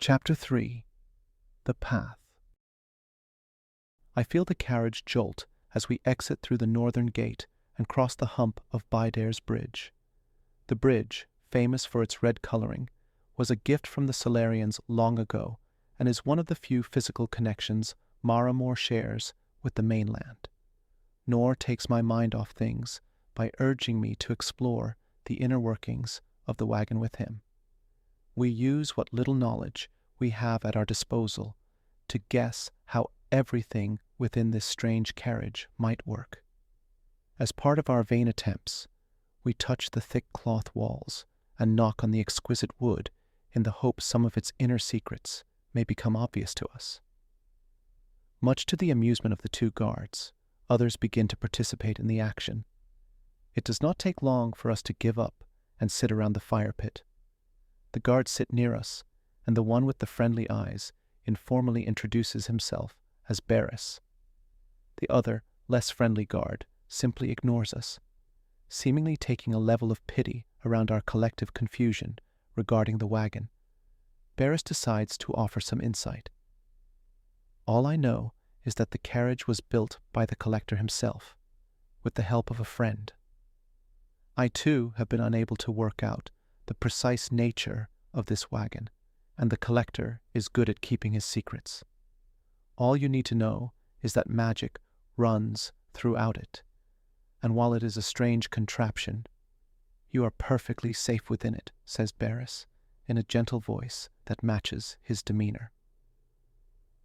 Chapter 3. The Path. I feel the carriage jolt as we exit through the northern gate and cross the hump of Bydare's Bridge. The bridge, famous for its red coloring, was a gift from the Solarians long ago and is one of the few physical connections Maramore shares with the mainland. Nor takes my mind off things by urging me to explore the inner workings of the wagon with him. We use what little knowledge we have at our disposal to guess how everything within this strange carriage might work. As part of our vain attempts, we touch the thick cloth walls and knock on the exquisite wood in the hope some of its inner secrets may become obvious to us. Much to the amusement of the two guards, others begin to participate in the action. It does not take long for us to give up and sit around the fire pit. The guards sit near us, and the one with the friendly eyes informally introduces himself as Barris. The other, less friendly guard simply ignores us, seemingly taking a level of pity around our collective confusion regarding the wagon. Barris decides to offer some insight. All I know is that the carriage was built by the collector himself, with the help of a friend. I too have been unable to work out the precise nature of this wagon, and the collector is good at keeping his secrets. All you need to know is that magic runs throughout it, and while it is a strange contraption, you are perfectly safe within it, says Barris, in a gentle voice that matches his demeanor.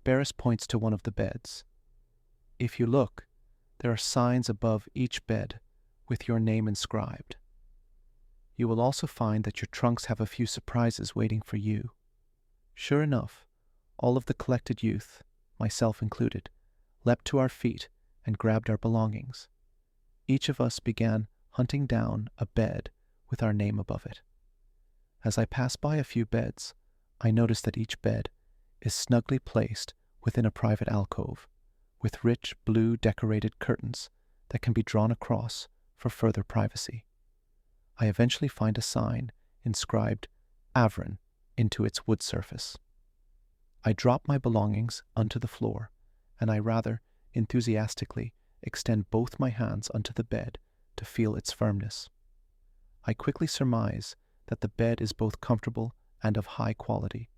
Barris points to one of the beds. If you look, there are signs above each bed with your name inscribed. You will also find that your trunks have a few surprises waiting for you. Sure enough, all of the collected youth, myself included, leapt to our feet and grabbed our belongings. Each of us began hunting down a bed with our name above it. As I pass by a few beds, I notice that each bed is snugly placed within a private alcove, with rich blue decorated curtains that can be drawn across for further privacy. I eventually find a sign inscribed Avron into its wood surface. I drop my belongings onto the floor, and I rather enthusiastically extend both my hands onto the bed to feel its firmness. I quickly surmise that the bed is both comfortable and of high quality,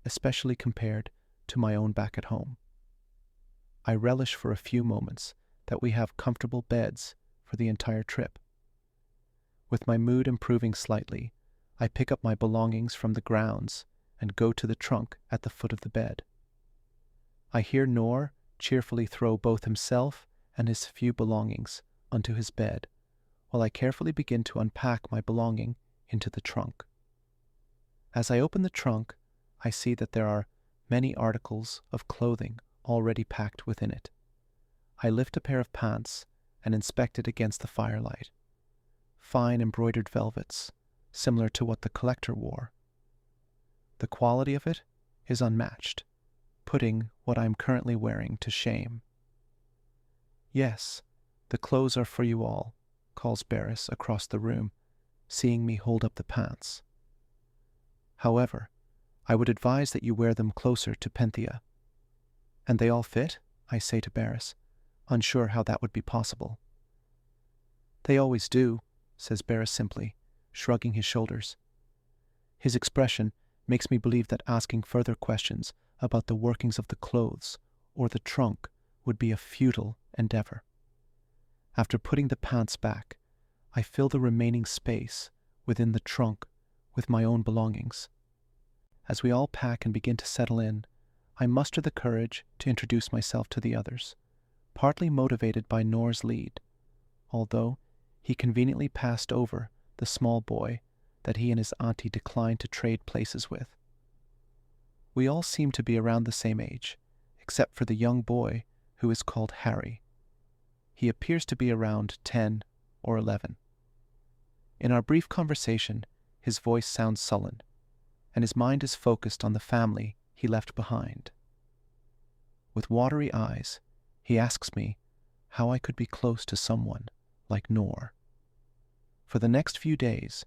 especially compared to my own back at home. I relish for a few moments that we have comfortable beds for the entire trip. With my mood improving slightly, I pick up my belongings from the grounds and go to the trunk at the foot of the bed. I hear Nor cheerfully throw both himself and his few belongings onto his bed, while I carefully begin to unpack my belonging into the trunk. As I open the trunk, I see that there are many articles of clothing already packed within it. I lift a pair of pants and inspect it against the firelight. Fine embroidered velvets, similar to what the collector wore. The quality of it is unmatched, putting what I am currently wearing to shame. Yes, the clothes are for you all, calls Barris across the room, seeing me hold up the pants. However, I would advise that you wear them closer to Penthia. And they all fit? I say to Barris, unsure how that would be possible. They always do, says Barris simply, shrugging his shoulders. His expression makes me believe that asking further questions about the workings of the clothes or the trunk would be a futile endeavor. After putting the pants back, I fill the remaining space within the trunk with my own belongings. As we all pack and begin to settle in, I muster the courage to introduce myself to the others, partly motivated by Nor's lead, although he conveniently passed over the small boy that he and his auntie declined to trade places with. We all seem to be around the same age, except for the young boy who is called Harry. He appears to be around 10 or 11. In our brief conversation, his voice sounds sullen, and his mind is focused on the family he left behind. With watery eyes, he asks me how I could be close to someone like Nor. For the next few days,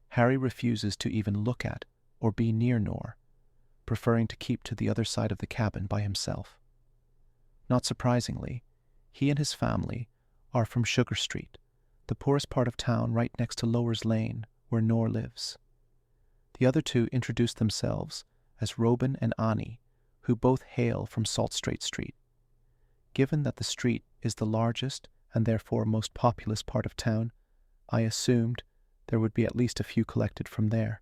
Harry refuses to even look at or be near Nor, preferring to keep to the other side of the cabin by himself. Not surprisingly, he and his family are from Sugar Street, the poorest part of town right next to Lowers Lane, where Nor lives. The other two introduced themselves as Robin and Annie, who both hail from Saltstrait Street. Given that the street is the largest and therefore most populous part of town, I assumed there would be at least a few collected from there.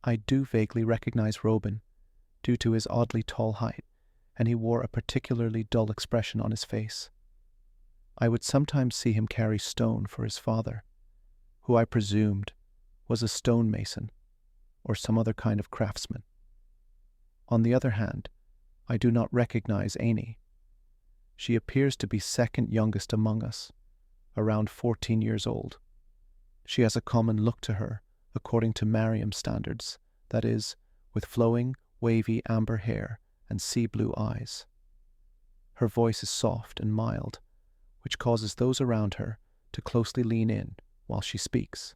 I do vaguely recognize Robin, due to his oddly tall height, and he wore a particularly dull expression on his face. I would sometimes see him carry stone for his father, who I presumed was a stonemason or some other kind of craftsman. On the other hand, I do not recognize Annie. She appears to be second youngest among us, around 14 years old. She has a common look to her, according to Mariam standards, that is, with flowing, wavy amber hair and sea blue eyes. Her voice is soft and mild, which causes those around her to closely lean in while she speaks.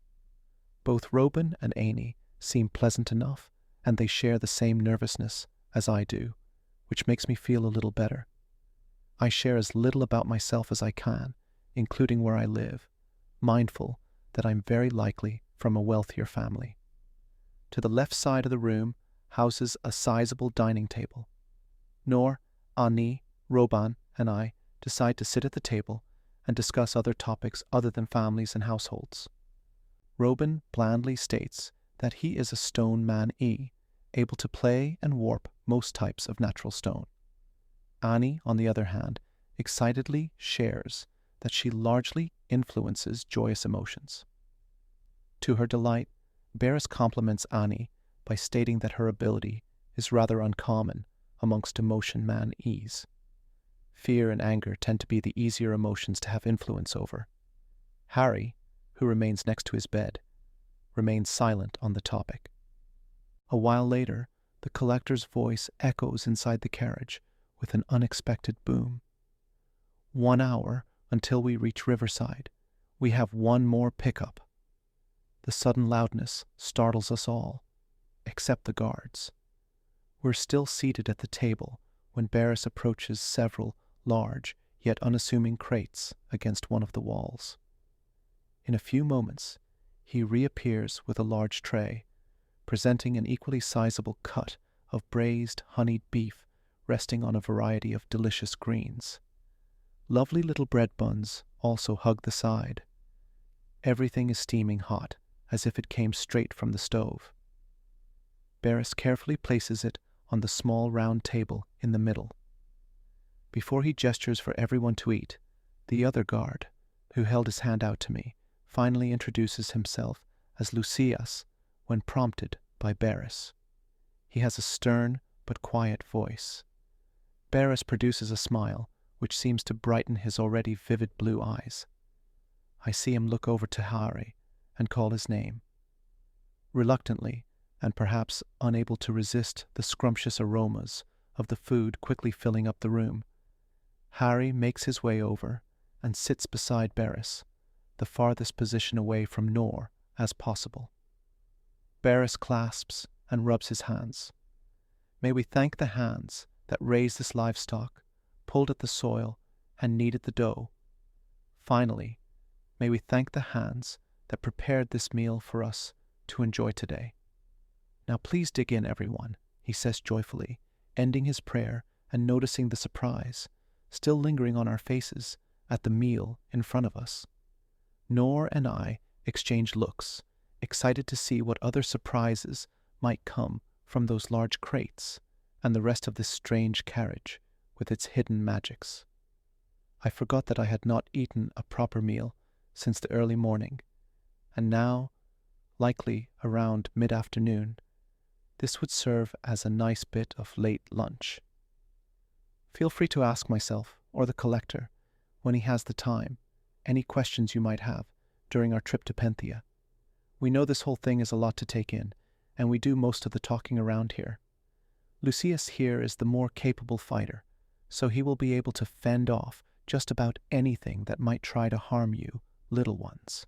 Both Robin and Annie seem pleasant enough, and they share the same nervousness as I do, which makes me feel a little better. I share as little about myself as I can, including where I live, mindful that I'm very likely from a wealthier family. To the left side of the room houses a sizable dining table. Nor, Annie, Robin, and I decide to sit at the table and discuss other topics other than families and households. Robin blandly states that he is a stone man-e, able to play and warp most types of natural stone. Annie, on the other hand, excitedly shares that she largely influences joyous emotions. To her delight, Barris compliments Annie by stating that her ability is rather uncommon amongst emotion man-e's. Fear and anger tend to be the easier emotions to have influence over. Harry, who remains next to his bed, remains silent on the topic. A while later, the collector's voice echoes inside the carriage with an unexpected boom. 1 hour until we reach Riverside. We have one more pickup. The sudden loudness startles us all, except the guards. We're still seated at the table when Barris approaches several large yet unassuming crates against one of the walls. In a few moments, he reappears with a large tray, presenting an equally sizable cut of braised honeyed beef resting on a variety of delicious greens. Lovely little bread buns also hug the side. Everything is steaming hot, as if it came straight from the stove. Barris carefully places it on the small round table in the middle. Before he gestures for everyone to eat, the other guard, who held his hand out to me, finally introduces himself as Lucius when prompted by Barris. He has a stern but quiet voice. Barris produces a smile which seems to brighten his already vivid blue eyes. I see him look over to Harry and call his name. Reluctantly, and perhaps unable to resist the scrumptious aromas of the food quickly filling up the room, Harry makes his way over and sits beside Barris, the farthest position away from Nor as possible. Barris clasps and rubs his hands. May we thank the hands that raised this livestock, pulled at the soil, and kneaded the dough. Finally, may we thank the hands that prepared this meal for us to enjoy today. Now please dig in, everyone, he says joyfully, ending his prayer and noticing the surprise, still lingering on our faces, at the meal in front of us. Nor and I exchange looks, excited to see what other surprises might come from those large crates and the rest of this strange carriage with its hidden magics. I forgot that I had not eaten a proper meal since the early morning, and now, likely around mid-afternoon, this would serve as a nice bit of late lunch. Feel free to ask myself, or the collector, when he has the time, any questions you might have during our trip to Penthia. We know this whole thing is a lot to take in, and we do most of the talking around here. Lucius here is the more capable fighter, so he will be able to fend off just about anything that might try to harm you, little ones.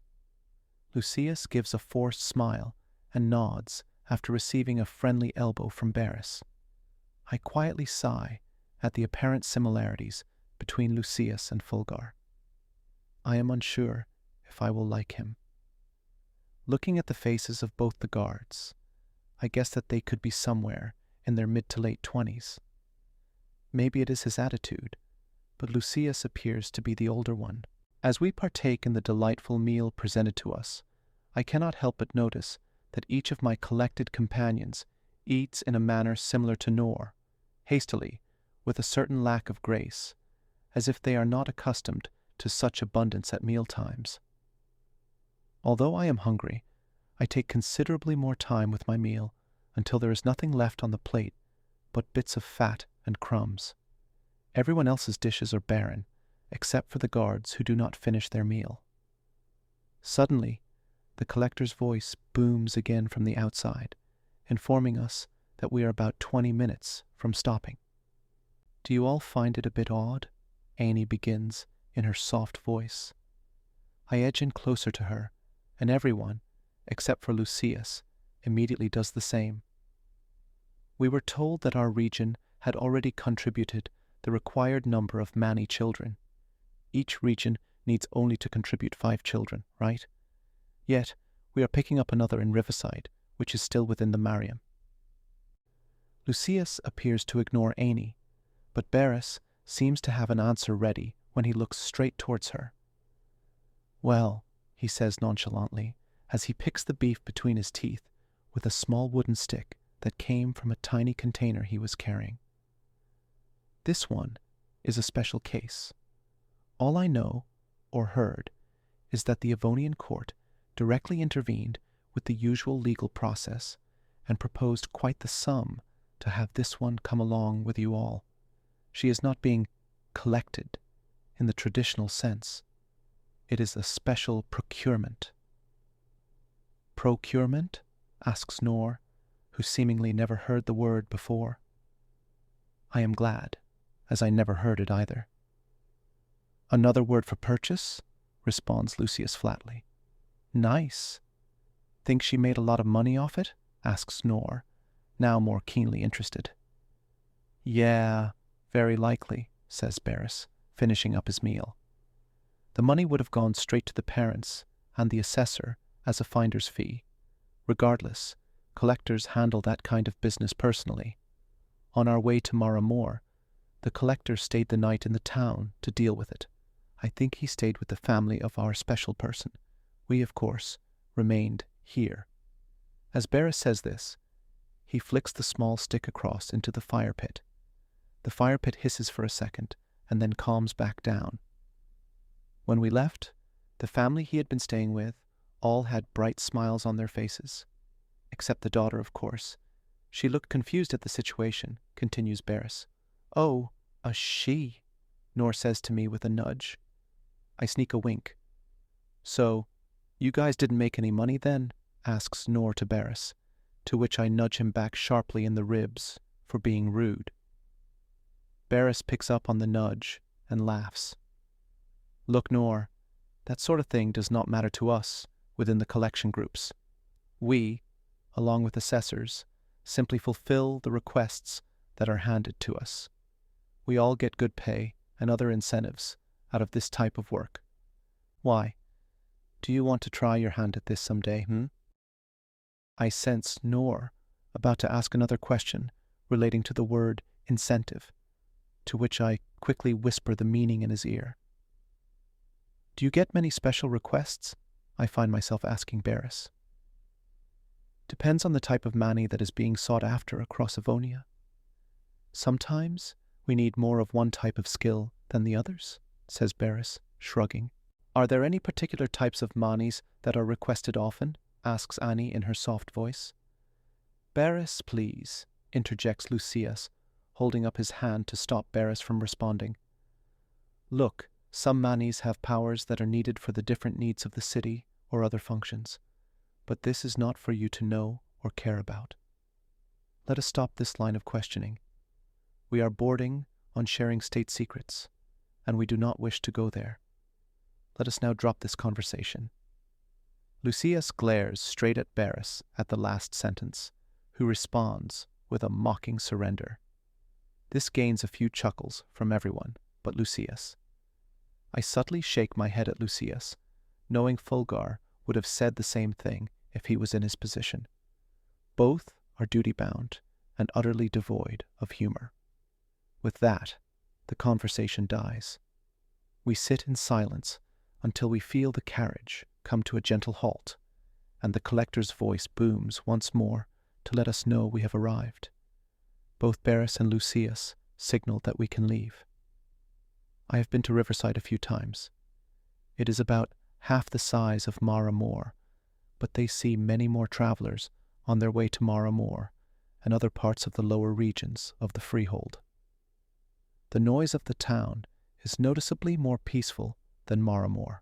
Lucius gives a forced smile and nods after receiving a friendly elbow from Barris. I quietly sigh at the apparent similarities between Lucius and Fulgar. I am unsure if I will like him. Looking at the faces of both the guards, I guess that they could be somewhere in their mid to late 20s. Maybe it is his attitude, but Lucius appears to be the older one. As we partake in the delightful meal presented to us, I cannot help but notice that each of my collected companions eats in a manner similar to Nor, hastily, with a certain lack of grace, as if they are not accustomed to such abundance at mealtimes. Although I am hungry, I take considerably more time with my meal until there is nothing left on the plate but bits of fat and crumbs. Everyone else's dishes are barren, except for the guards who do not finish their meal. Suddenly, the collector's voice booms again from the outside, informing us that we are about 20 minutes from stopping. "Do you all find it a bit odd?" Annie begins in her soft voice. I edge in closer to her, and everyone, except for Lucius, immediately does the same. We were told that our region had already contributed the required number of Mani children. Each region needs only to contribute 5 children, right? Yet, we are picking up another in Riverside, which is still within the Mariam. Lucius appears to ignore Annie, but Barris seems to have an answer ready when he looks straight towards her. "Well," he says nonchalantly, as he picks the beef between his teeth with a small wooden stick that came from a tiny container he was carrying. "This one is a special case. All I know, or heard, is that the Avonian court directly intervened with the usual legal process and proposed quite the sum to have this one come along with you all. She is not being collected in the traditional sense. It is a special procurement." "Procurement?" asks Nor, who seemingly never heard the word before. I am glad, as I never heard it either. "Another word for purchase?" responds Lucius flatly. "Nice. Think she made a lot of money off it?" asks Nor, now more keenly interested. "Yeah, very likely," says Barris, finishing up his meal. "The money would have gone straight to the parents and the assessor as a finder's fee. Regardless, collectors handle that kind of business personally. On our way to Maramore, the collector stayed the night in the town to deal with it. I think he stayed with the family of our special person. We, of course, remained here." As Barris says this, he flicks the small stick across into the fire pit. The fire pit hisses for a second and then calms back down. When we left, the family he had been staying with all had bright smiles on their faces. Except the daughter, of course. She looked confused at the situation, continues Barris. "Oh, a she," Nor says to me with a nudge. I sneak a wink. "So, you guys didn't make any money then?" asks Nor to Barris, to which I nudge him back sharply in the ribs for being rude. Barris picks up on the nudge and laughs. "Look, Nor, that sort of thing does not matter to us within the collection groups. We, along with assessors, simply fulfill the requests that are handed to us. We all get good pay and other incentives out of this type of work. Why? Do you want to try your hand at this someday, I sense Nor about to ask another question relating to the word incentive, to which I quickly whisper the meaning in his ear. "Do you get many special requests?" I find myself asking Barris. "Depends on the type of Mani that is being sought after across Avonia. Sometimes we need more of one type of skill than the others," says Barris, shrugging. "Are there any particular types of Manis that are requested often?" asks Annie in her soft voice. "Barris, please," interjects Lucius, holding up his hand to stop Barris from responding. "Look, some Manis have powers that are needed for the different needs of the city or other functions, but this is not for you to know or care about. Let us stop this line of questioning. We are boarding on sharing state secrets, and we do not wish to go there. Let us now drop this conversation." Lucius glares straight at Barris at the last sentence, who responds with a mocking surrender. This gains a few chuckles from everyone but Lucius. I subtly shake my head at Lucius, knowing Fulgar would have said the same thing if he was in his position. Both are duty-bound and utterly devoid of humor. With that, the conversation dies. We sit in silence until we feel the carriage come to a gentle halt, and the collector's voice booms once more to let us know we have arrived. Both Barris and Lucius signal that we can leave. I have been to Riverside a few times. It is about half the size of Mara Moor, but they see many more travelers on their way to Mara Moor and other parts of the lower regions of the freehold. The noise of the town is noticeably more peaceful than Mara Moor.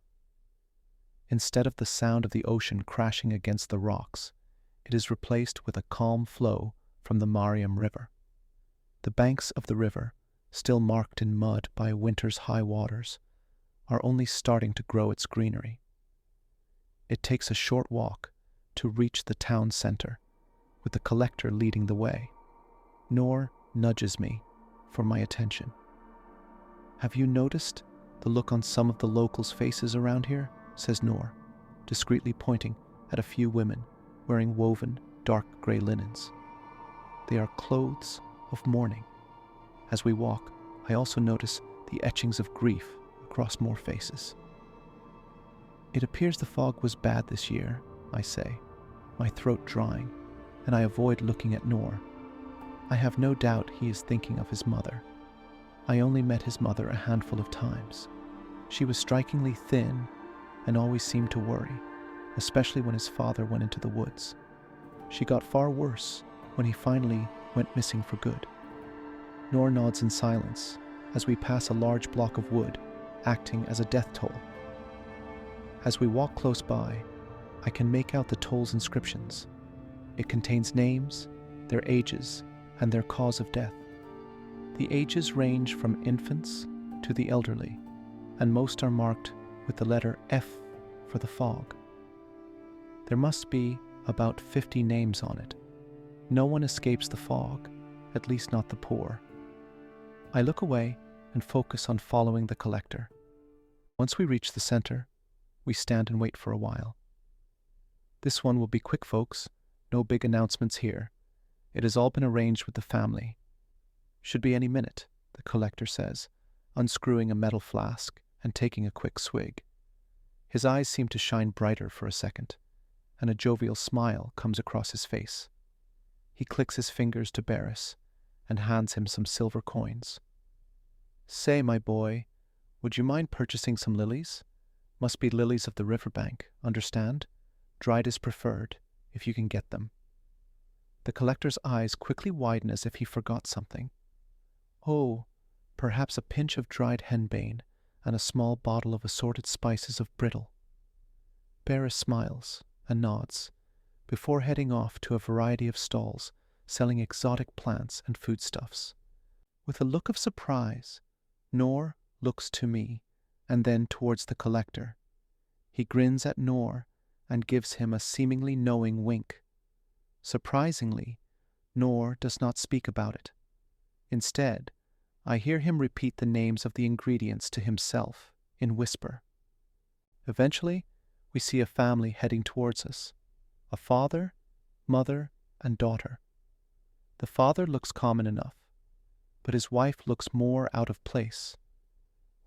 Instead of the sound of the ocean crashing against the rocks, it is replaced with a calm flow from the Mariam River. The banks of the river, still marked in mud by winter's high waters, are only starting to grow its greenery. It takes a short walk to reach the town center, with the collector leading the way. Noor nudges me for my attention. "Have you noticed the look on some of the locals' faces around here?" says Noor, discreetly pointing at a few women wearing woven, dark gray linens. They are clothes of mourning. As we walk, I also notice the etchings of grief across more faces. "It appears the fog was bad this year," I say, my throat drying, and I avoid looking at Noor. I have no doubt he is thinking of his mother. I only met his mother a handful of times. She was strikingly thin and always seemed to worry, especially when his father went into the woods. She got far worse when he finally went missing for good. Noor nods in silence as we pass a large block of wood, acting as a death toll. As we walk close by, I can make out the toll's inscriptions. It contains names, their ages, and their cause of death. The ages range from infants to the elderly, and most are marked with the letter F for the fog. There must be about 50 names on it. No one escapes the fog, at least not the poor. I look away and focus on following the collector. Once we reach the center, we stand and wait for a while. "This one will be quick, folks. No big announcements here. It has all been arranged with the family. Should be any minute," the collector says, unscrewing a metal flask and taking a quick swig. His eyes seem to shine brighter for a second, and a jovial smile comes across his face. He clicks his fingers to Barris and hands him some silver coins. "Say, my boy, would you mind purchasing some lilies? Must be lilies of the riverbank, understand? Dried is preferred, if you can get them." The collector's eyes quickly widen as if he forgot something. "Oh, perhaps a pinch of dried henbane and a small bottle of assorted spices of brittle." Barris smiles and nods, before heading off to a variety of stalls selling exotic plants and foodstuffs. With a look of surprise, Noor looks to me and then towards the collector. He grins at Noor and gives him a seemingly knowing wink. Surprisingly, Noor does not speak about it. Instead, I hear him repeat the names of the ingredients to himself in whisper. Eventually, we see a family heading towards us. A father, mother, and daughter. The father looks common enough, but his wife looks more out of place.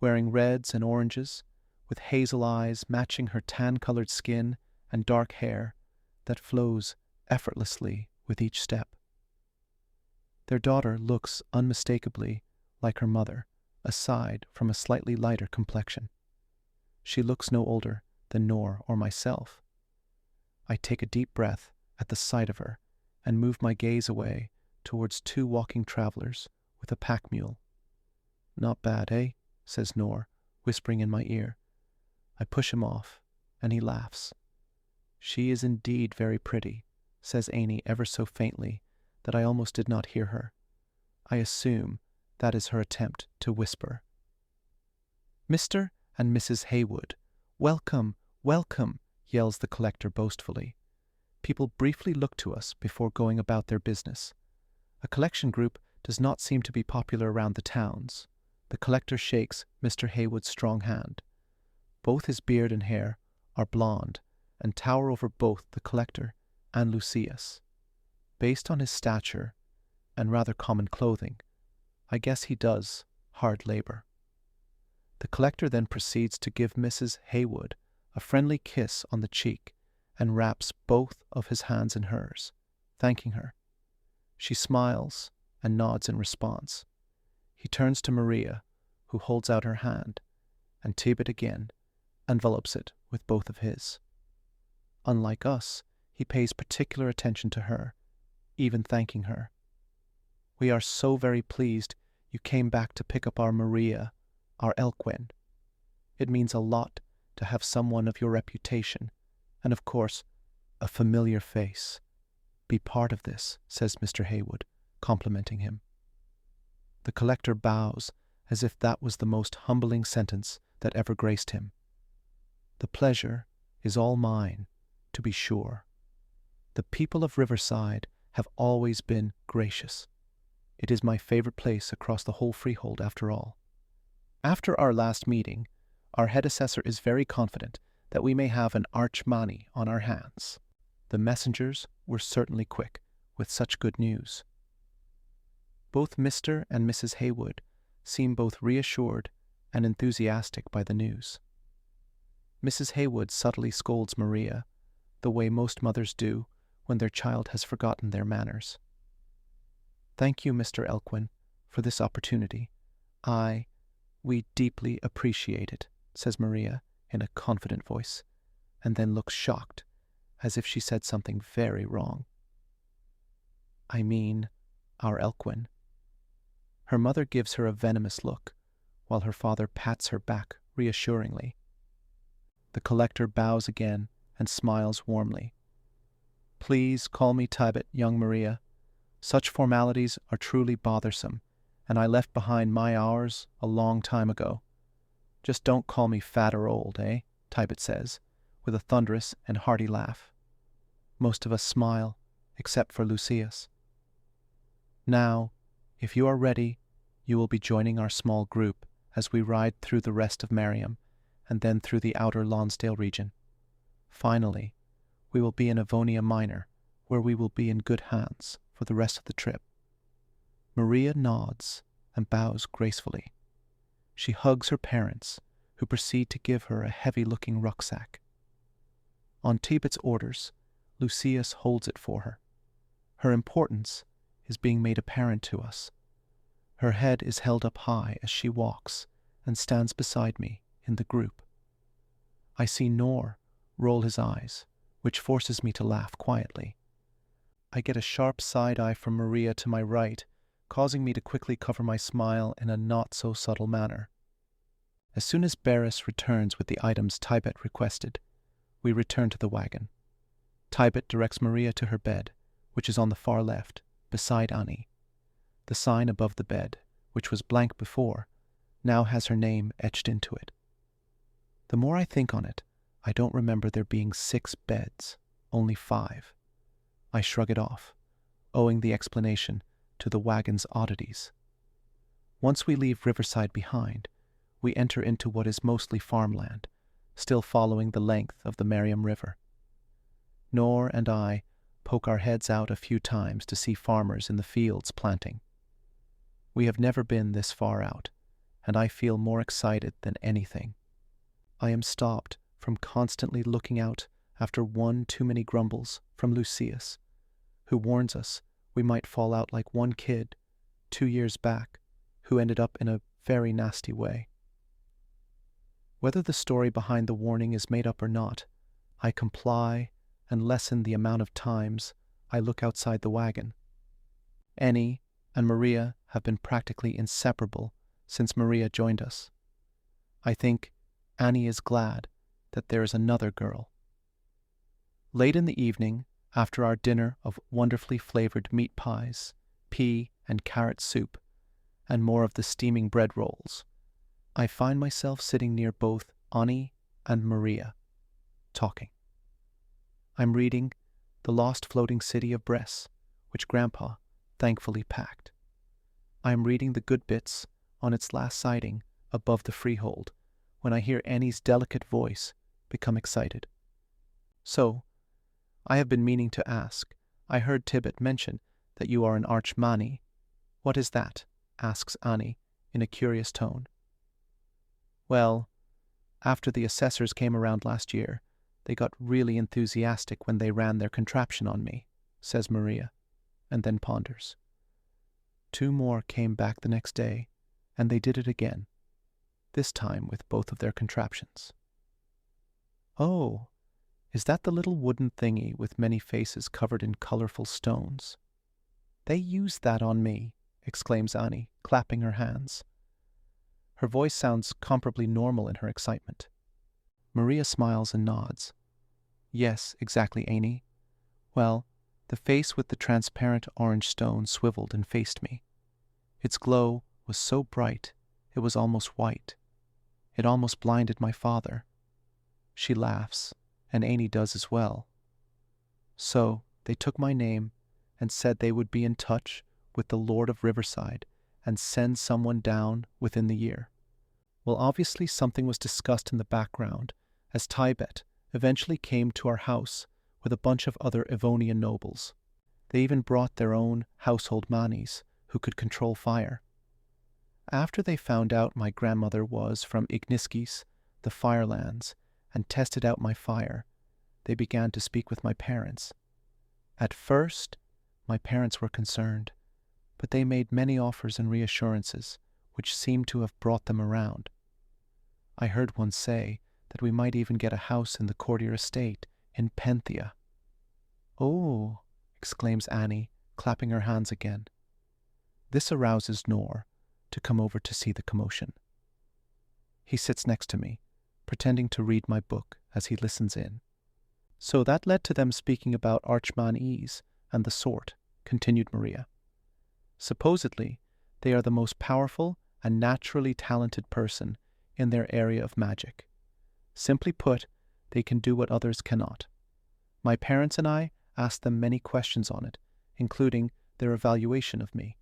Wearing reds and oranges, with hazel eyes matching her tan-colored skin and dark hair that flows effortlessly with each step. Their daughter looks unmistakably like her mother, aside from a slightly lighter complexion. She looks no older than Noor or myself. I take a deep breath at the sight of her and move my gaze away towards two walking travelers with a pack mule. "Not bad, eh?" says Noor, whispering in my ear. I push him off, and he laughs. "She is indeed very pretty," says Amy ever so faintly that I almost did not hear her. I assume that is her attempt to whisper. "Mr. and Mrs. Haywood, welcome, welcome. yells the collector boastfully. People briefly look to us before going about their business. A collection group does not seem to be popular around the towns. The collector shakes Mr. Haywood's strong hand. Both his beard and hair are blonde and tower over both the collector and Lucius. Based on his stature and rather common clothing, I guess he does hard labor. The collector then proceeds to give Mrs. Haywood a friendly kiss on the cheek and wraps both of his hands in hers, thanking her. She smiles and nods in response. He turns to Maria, who holds out her hand, and Tibet again envelopes it with both of his. Unlike us, he pays particular attention to her, even thanking her. "We are so very pleased you came back to pick up our Maria, our Elquin. It means a lot to have someone of your reputation, and of course, a familiar face, be part of this," says Mr. Haywood, complimenting him. The collector bows as if that was the most humbling sentence that ever graced him. "The pleasure is all mine, to be sure. The people of Riverside have always been gracious. It is my favorite place across the whole freehold, after all." After our last meeting, our head assessor is very confident that we may have an archmani on our hands. The messengers were certainly quick with such good news. Both Mr. and Mrs. Haywood seem both reassured and enthusiastic by the news. Mrs. Haywood subtly scolds Maria, the way most mothers do when their child has forgotten their manners. "Thank you, Mr. Elquin, for this opportunity. We deeply appreciate it," says Maria in a confident voice, and then looks shocked, as if she said something very wrong. "I mean, our Elquin." Her mother gives her a venomous look, while her father pats her back reassuringly. The collector bows again and smiles warmly. "Please call me Tibet, young Maria. Such formalities are truly bothersome, and I left behind my hours a long time ago. Just don't call me fat or old, eh?" Tibet says, with a thunderous and hearty laugh. Most of us smile, except for Lucius. "Now, if you are ready, you will be joining our small group as we ride through the rest of Merriam, and then through the outer Lonsdale region. Finally, we will be in Avonia Minor, where we will be in good hands for the rest of the trip." Maria nods and bows gracefully. She hugs her parents, who proceed to give her a heavy-looking rucksack. On Tibet's orders, Lucius holds it for her. Her importance is being made apparent to us. Her head is held up high as she walks and stands beside me in the group. I see Nor roll his eyes, which forces me to laugh quietly. I get a sharp side-eye from Maria to my right, causing me to quickly cover my smile in a not-so-subtle manner. As soon as Barris returns with the items Tibet requested, we return to the wagon. Tibet directs Maria to her bed, which is on the far left, beside Annie. The sign above the bed, which was blank before, now has her name etched into it. The more I think on it, I don't remember there being 6 beds, only 5. I shrug it off, owing the explanation to the wagon's oddities. Once we leave Riverside behind, we enter into what is mostly farmland, still following the length of the Merriam River. Nor and I poke our heads out a few times to see farmers in the fields planting. We have never been this far out, and I feel more excited than anything. I am stopped from constantly looking out after one too many grumbles from Lucius, who warns us we might fall out like one kid 2 years back who ended up in a very nasty way. Whether the story behind the warning is made up or not, I comply and lessen the amount of times I look outside the wagon. Annie and Maria have been practically inseparable since Maria joined us. I think Annie is glad that there is another girl. Late in the evening, after our dinner of wonderfully flavored meat pies, pea and carrot soup, and more of the steaming bread rolls, I find myself sitting near both Annie and Maria, talking. I'm reading The Lost Floating City of Bress, which Grandpa thankfully packed. I am reading the good bits on its last siding above the freehold when I hear Annie's delicate voice become excited. So, I have been meaning to ask. I heard Tibbet mention that you are an archmani. What is that? Asks Annie in a curious tone. Well, after the assessors came around last year, they got really enthusiastic when they ran their contraption on me, says Maria, and then ponders. 2 more came back the next day, and they did it again, this time with both of their contraptions. Oh, is that the little wooden thingy with many faces covered in colorful stones? They used that on me, exclaims Annie, clapping her hands. Her voice sounds comparably normal in her excitement. Maria smiles and nods. Yes, exactly, Annie. Well, the face with the transparent orange stone swiveled and faced me. Its glow was so bright it was almost white. It almost blinded my father. She laughs, and Annie does as well. So they took my name and said they would be in touch with the Lord of Riverside and send someone down within the year. Well, obviously something was discussed in the background as Tibet eventually came to our house with a bunch of other Evonian nobles. They even brought their own household manis who could control fire. After they found out my grandmother was from Igniskis, the Firelands, and tested out my fire, they began to speak with my parents. At first, my parents were concerned, but they made many offers and reassurances, which seemed to have brought them around. I heard one say that we might even get a house in the courtier estate in Penthia. Oh, exclaims Annie, clapping her hands again. This arouses Nor to come over to see the commotion. He sits next to me, pretending to read my book as he listens in. So that led to them speaking about archmanis and the sort, continued Maria. Supposedly, they are the most powerful and naturally talented person in their area of magic. Simply put, they can do what others cannot. My parents and I asked them many questions on it, including their evaluation of me.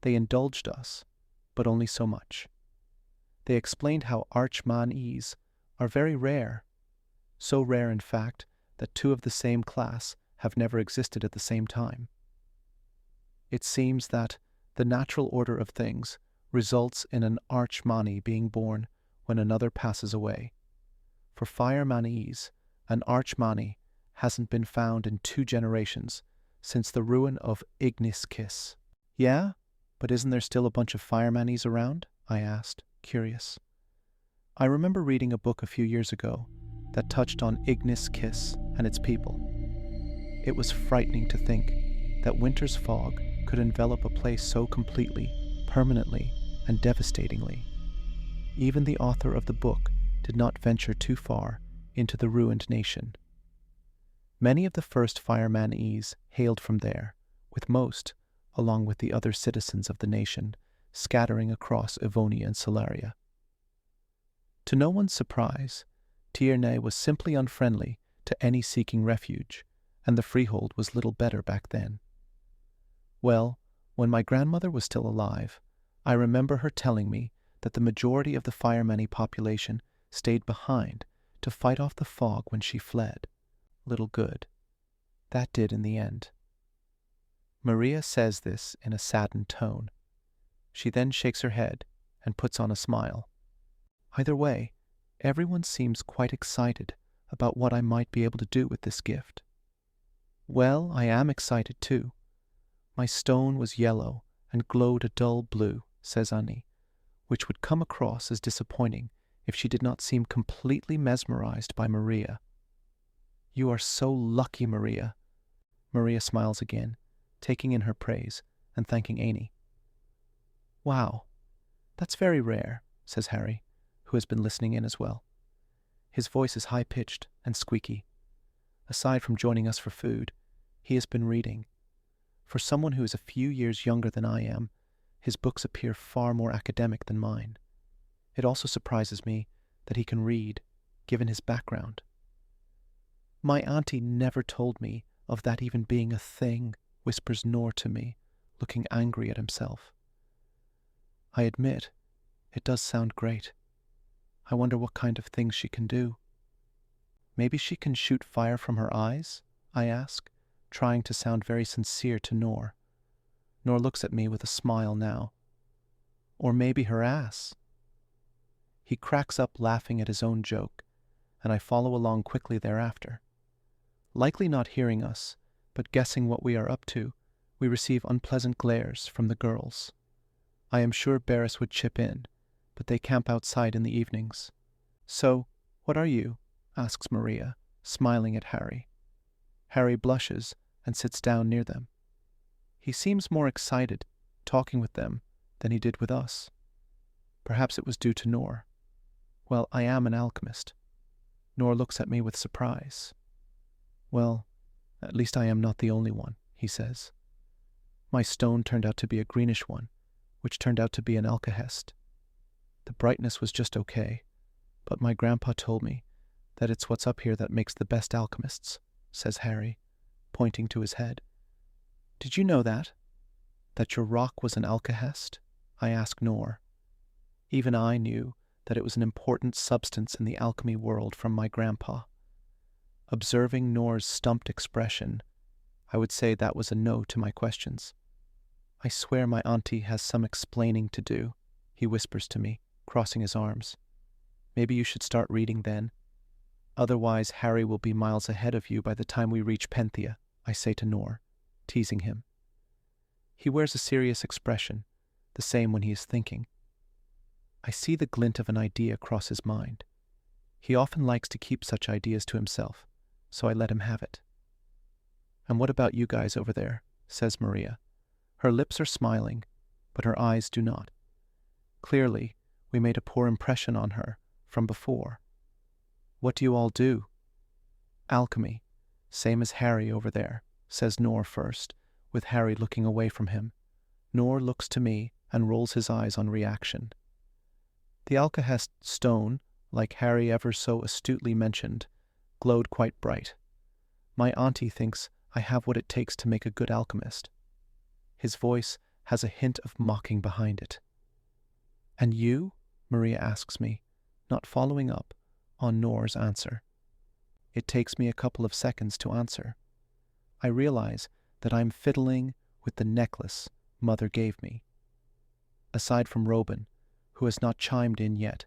They indulged us, but only so much. They explained how archmanis are very rare, so rare in fact that 2 of the same class have never existed at the same time. It seems that the natural order of things results in an archmani being born when another passes away. For fire manis, an archmani hasn't been found in 2 generations since the ruin of Igniskis. Yeah? But isn't there still a bunch of fire manis around? I asked, curious. I remember reading a book a few years ago that touched on Igniskis and its people. It was frightening to think that winter's fog could envelop a place so completely, permanently, and devastatingly. Even the author of the book did not venture too far into the ruined nation. Many of the first fire manis hailed from there, with most, along with the other citizens of the nation, scattering across Evonia and Solaria. To no one's surprise, Tierney was simply unfriendly to any seeking refuge, and the freehold was little better back then. Well, when my grandmother was still alive, I remember her telling me that the majority of the Firemani population stayed behind to fight off the fog when she fled. Little good. That did in the end. Maria says this in a saddened tone. She then shakes her head and puts on a smile. Either way, everyone seems quite excited about what I might be able to do with this gift. Well, I am excited too. My stone was yellow and glowed a dull blue, says Annie, which would come across as disappointing if she did not seem completely mesmerized by Maria. You are so lucky, Maria. Maria smiles again, taking in her praise and thanking Annie. Wow, that's very rare, says Harry, who has been listening in as well. His voice is high-pitched and squeaky. Aside from joining us for food, he has been reading. For someone who is a few years younger than I am, his books appear far more academic than mine. It also surprises me that he can read, given his background. My auntie never told me of that even being a thing, whispers Nor to me, looking angry at himself. I admit, it does sound great. I wonder what kind of things she can do. Maybe she can shoot fire from her eyes? I ask, trying to sound very sincere to Nor. Nor looks at me with a smile now. Or maybe her ass. He cracks up laughing at his own joke, and I follow along quickly thereafter. Likely not hearing us, but guessing what we are up to, we receive unpleasant glares from the girls. I am sure Barris would chip in, but they camp outside in the evenings. So, what are you? Asks Maria, smiling at Harry. Harry blushes and sits down near them. He seems more excited, talking with them, than he did with us. Perhaps it was due to Nor. Well, I am an alchemist. Nor looks at me with surprise. Well, at least I am not the only one, he says. My stone turned out to be a greenish one, which turned out to be an alkahest. The brightness was just okay, but my grandpa told me that it's what's up here that makes the best alchemists, says Harry, pointing to his head. Did you know that? That your rock was an alkahest? I ask Nor. Even I knew that it was an important substance in the alchemy world from my grandpa. Observing Nor's stumped expression, I would say that was a no to my questions. I swear my auntie has some explaining to do, he whispers to me, crossing his arms. Maybe you should start reading then. Otherwise, Harry will be miles ahead of you by the time we reach Penthia, I say to Nor, teasing him. He wears a serious expression, the same when he is thinking. I see the glint of an idea cross his mind. He often likes to keep such ideas to himself, so I let him have it. And what about you guys over there? Says Maria. Her lips are smiling, but her eyes do not. Clearly, we made a poor impression on her from before. What do you all do? Alchemy, same as Harry over there, says Nor first, with Harry looking away from him. Nor looks to me and rolls his eyes on reaction. The alkahest stone, like Harry ever so astutely mentioned, glowed quite bright. My auntie thinks I have what it takes to make a good alchemist. His voice has a hint of mocking behind it. And you? Maria asks me, not following up on Nor's answer. It takes me a couple of seconds to answer. I realize that I'm fiddling with the necklace Mother gave me. Aside from Robin, who has not chimed in yet,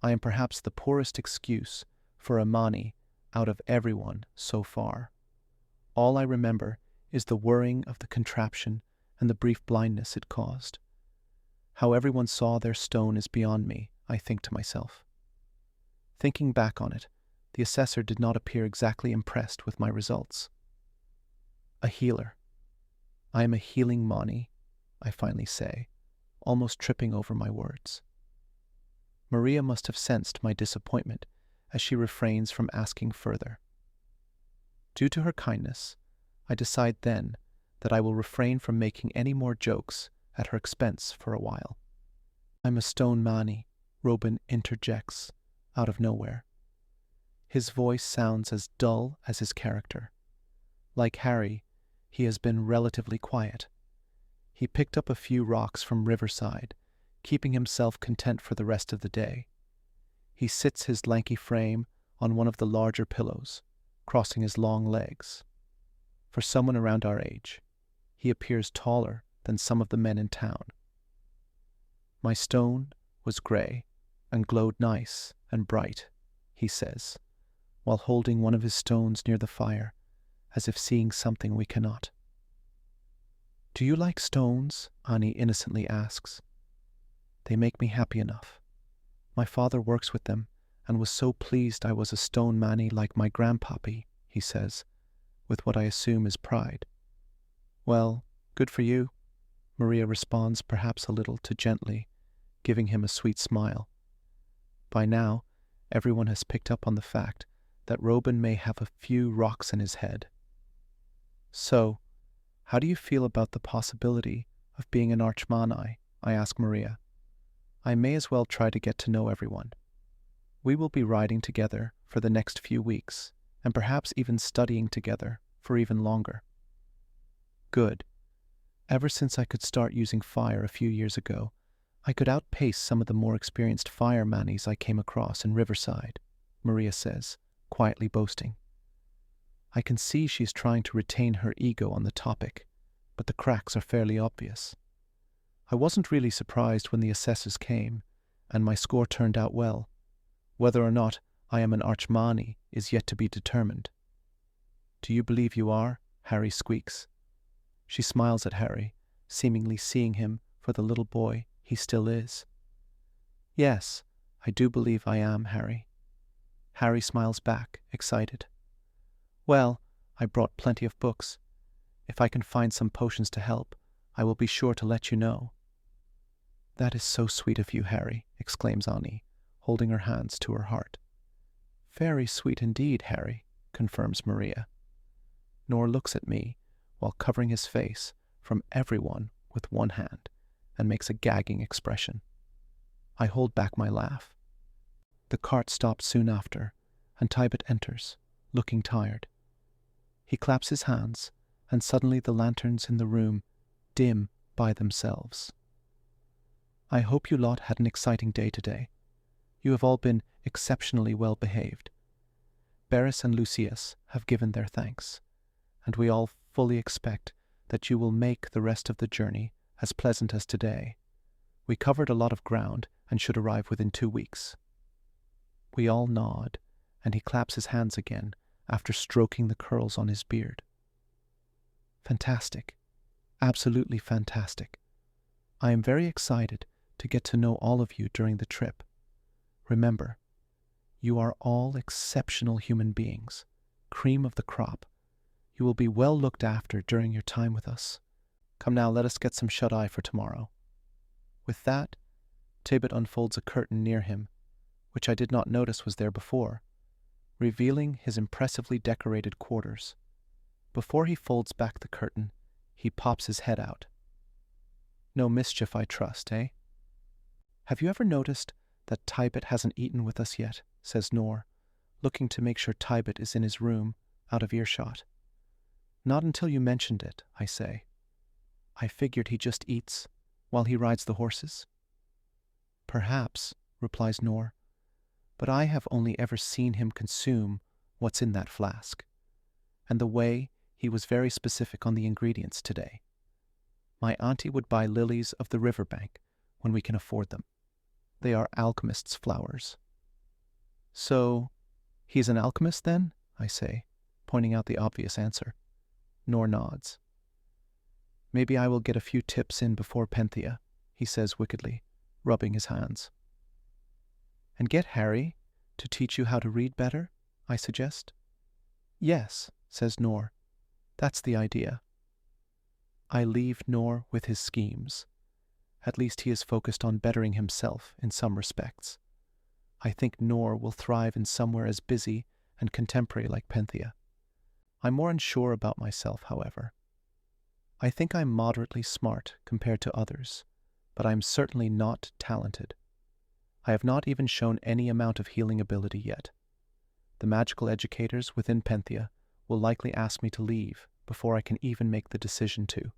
I am perhaps the poorest excuse for Imani out of everyone so far. All I remember is the whirring of the contraption and the brief blindness it caused. How everyone saw their stone is beyond me, I think to myself. Thinking back on it, the assessor did not appear exactly impressed with my results. A healer. I am a healing Mani, I finally say, almost tripping over my words. Maria must have sensed my disappointment as she refrains from asking further. Due to her kindness, I decide then that I will refrain from making any more jokes at her expense for a while. I'm a stone Mani, Robin interjects, out of nowhere. His voice sounds as dull as his character. Like Harry, he has been relatively quiet. He picked up a few rocks from Riverside, keeping himself content for the rest of the day. He sits his lanky frame on one of the larger pillows, crossing his long legs. For someone around our age, he appears taller than some of the men in town. My stone was gray and glowed nice and bright, he says, while holding one of his stones near the fire, as if seeing something we cannot. Do you like stones? Annie innocently asks. They make me happy enough. My father works with them and was so pleased I was a stone Mani like my grandpappy, he says, with what I assume is pride. Well, good for you, Maria responds perhaps a little too gently, giving him a sweet smile. By now, everyone has picked up on the fact that Robin may have a few rocks in his head. So, how do you feel about the possibility of being an Archmani? I ask Maria. I may as well try to get to know everyone. We will be riding together for the next few weeks, and perhaps even studying together for even longer. Good. Ever since I could start using fire a few years ago, I could outpace some of the more experienced fire mannies I came across in Riverside, Maria says, quietly boasting. I can see she's trying to retain her ego on the topic, but the cracks are fairly obvious. I wasn't really surprised when the assessors came, and my score turned out well. Whether or not I am an archmani is yet to be determined. Do you believe you are? Harry squeaks. She smiles at Harry, seemingly seeing him for the little boy he still is. Yes, I do believe I am, Harry. Harry smiles back, excited. Well, I brought plenty of books. If I can find some potions to help, I will be sure to let you know. That is so sweet of you, Harry, exclaims Annie, holding her hands to her heart. Very sweet indeed, Harry, confirms Maria. Nor looks at me, while covering his face from everyone with one hand, and makes a gagging expression. I hold back my laugh. The cart stops soon after, and Tybert enters, looking tired. He claps his hands, and suddenly the lanterns in the room dim by themselves. I hope you lot had an exciting day today. You have all been exceptionally well behaved. Barris and Lucius have given their thanks, and we all fully expect that you will make the rest of the journey as pleasant as today. We covered a lot of ground and should arrive within 2 weeks. We all nod, and he claps his hands again after stroking the curls on his beard. Fantastic. Absolutely fantastic. I am very excited to get to know all of you during the trip. Remember, you are all exceptional human beings, cream of the crop. You will be well looked after during your time with us. Come now, let us get some shut-eye for tomorrow. With that, Tibbet unfolds a curtain near him, which I did not notice was there before, revealing his impressively decorated quarters. Before he folds back the curtain, he pops his head out. No mischief, I trust, eh? Have you ever noticed that Tybet hasn't eaten with us yet? Says Nor, looking to make sure Tybet is in his room, out of earshot. Not until you mentioned it, I say. I figured he just eats while he rides the horses. Perhaps, replies Nor, but I have only ever seen him consume what's in that flask. And the way he was very specific on the ingredients today. My auntie would buy lilies of the riverbank when we can afford them. They are alchemists' flowers. So, he's an alchemist then? I say, pointing out the obvious answer. Nor nods. Maybe I will get a few tips in before Penthia, he says wickedly, rubbing his hands. And get Harry to teach you how to read better, I suggest. Yes, says Nor. That's the idea. I leave Nor with his schemes. At least he is focused on bettering himself in some respects. I think Nor will thrive in somewhere as busy and contemporary like Penthia. I'm more unsure about myself, however. I think I'm moderately smart compared to others, but I'm certainly not talented. I have not even shown any amount of healing ability yet. The magical educators within Penthia will likely ask me to leave before I can even make the decision to.